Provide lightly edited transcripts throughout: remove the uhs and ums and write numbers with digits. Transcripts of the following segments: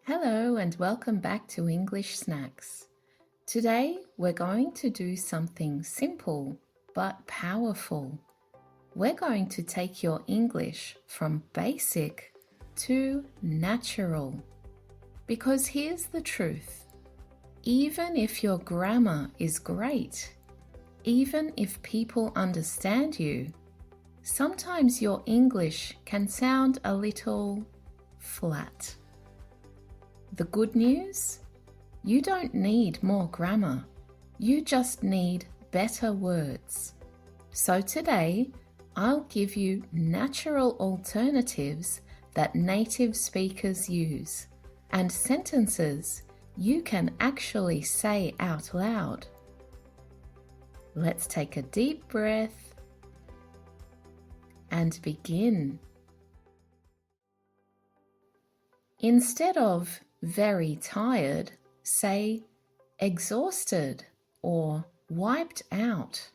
Hello and welcome back to English Snacks. Today we're going to do something simple but powerful. We're going to take your English from basic to natural. Because here's the truth. Even if your grammar is great, even if people understand you, sometimes your English can sound a little flat. The good news? You don't need more grammar. You just need better words. So today, I'll give you natural alternatives that native speakers use and sentences you can actually say out loud. Let's take a deep breath and begin. Instead of very tired, say exhausted or wiped out.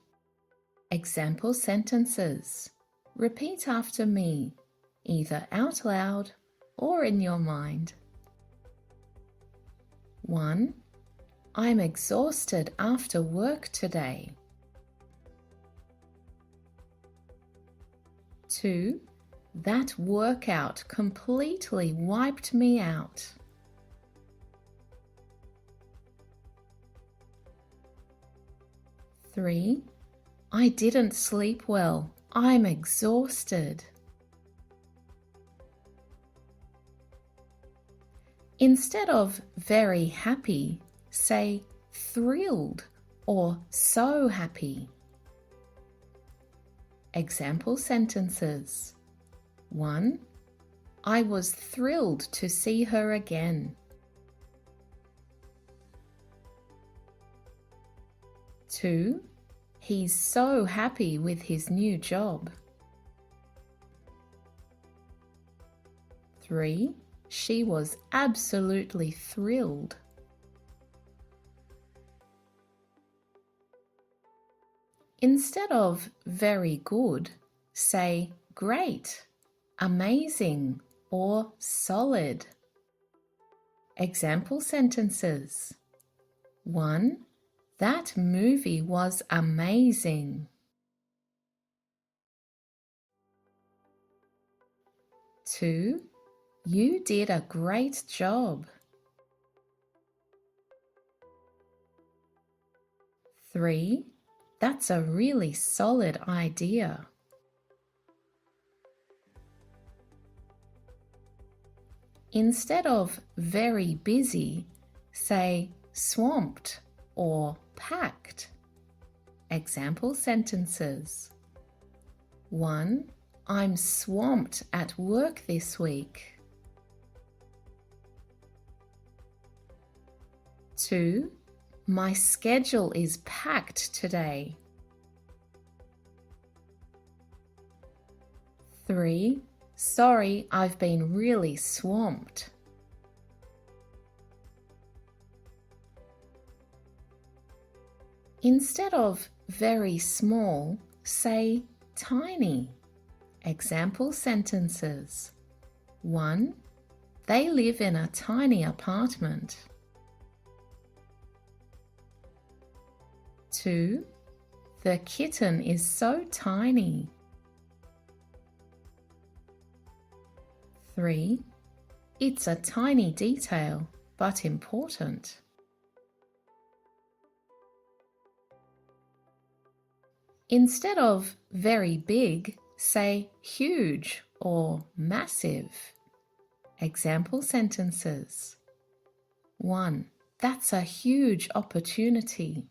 Example sentences. Repeat after me, either out loud or in your mind. 1. I'm exhausted after work today. 2. That workout completely wiped me out. 3. I didn't sleep well. I'm exhausted. Instead of very happy, say thrilled or so happy. Example sentences. 1. I was thrilled to see her again. 2. He's so happy with his new job. 3. She was absolutely thrilled. Instead of very good, say great, amazing, or solid. Example sentences. 1. That movie was amazing. 2. You did a great job. 3. That's a really solid idea. Instead of very busy, say swamped or packed. Example sentences. 1. I'm swamped at work this week. 2. My schedule is packed today. 3. Sorry, I've been really swamped. Instead of very small, say tiny. Example sentences. 1. They live in a tiny apartment. 2. The kitten is so tiny. 3. It's a tiny detail, but important. Instead of very big, say huge or massive. Example sentences. 1. That's a huge opportunity.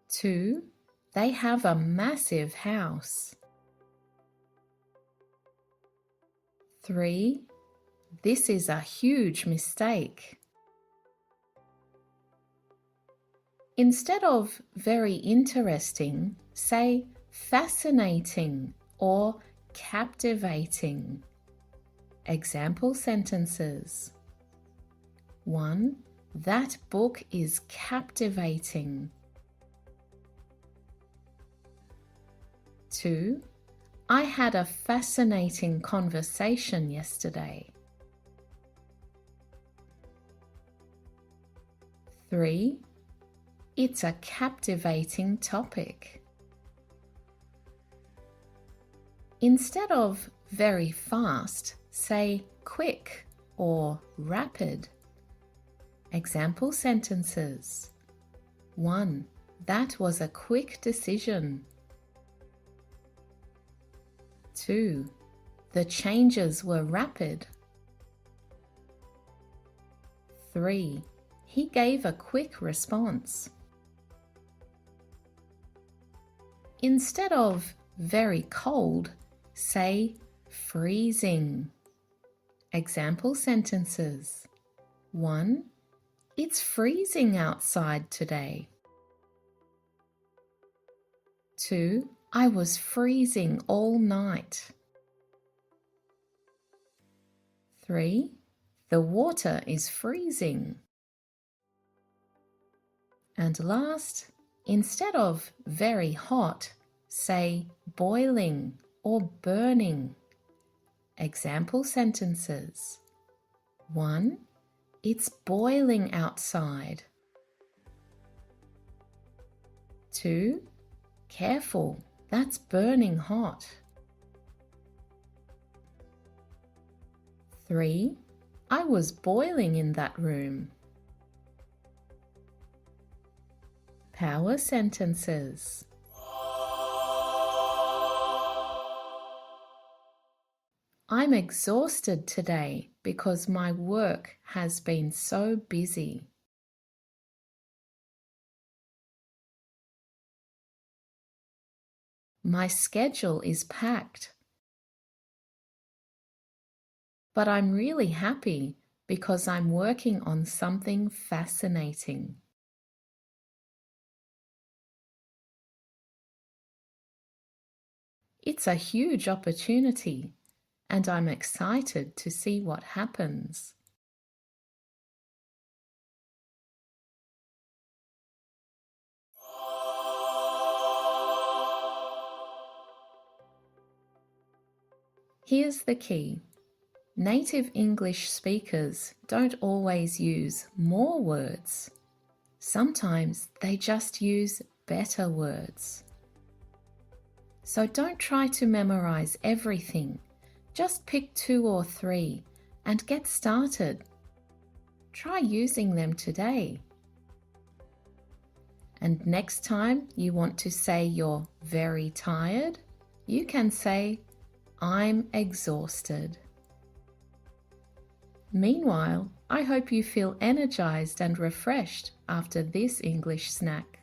2. They have a massive house. 3. This is a huge mistake. Instead of very interesting, say fascinating or captivating. Example sentences. 1. That book is captivating. 2. I had a fascinating conversation yesterday. 3. It's a captivating topic. Instead of very fast, say quick or rapid. Example sentences. 1. That was a quick decision. 2. The changes were rapid. 3. He gave a quick response. Instead of very cold, say freezing. Example sentences. 1. It's freezing outside today. 2. I was freezing all night. 3. The water is freezing. And last, instead of very hot, say boiling or burning. Example sentences. 1. It's boiling outside. 2. Careful, that's burning hot. 3. I was boiling in that room. Power sentences. I'm exhausted today because my work has been so busy. My schedule is packed. But I'm really happy because I'm working on something fascinating. It's a huge opportunity, and I'm excited to see what happens. Here's the key. Native English speakers don't always use more words. Sometimes they just use better words. So don't try to memorize everything. Just pick 2 or 3 and get started. Try using them today. And next time you want to say you're very tired, you can say, I'm exhausted. Meanwhile, I hope you feel energized and refreshed after this English snack.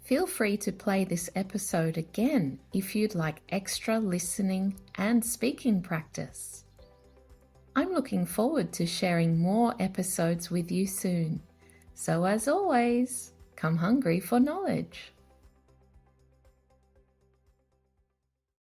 Feel free to play this episode again if you'd like extra listening and speaking practice. I'm looking forward to sharing more episodes with you soon. So as always, come hungry for knowledge.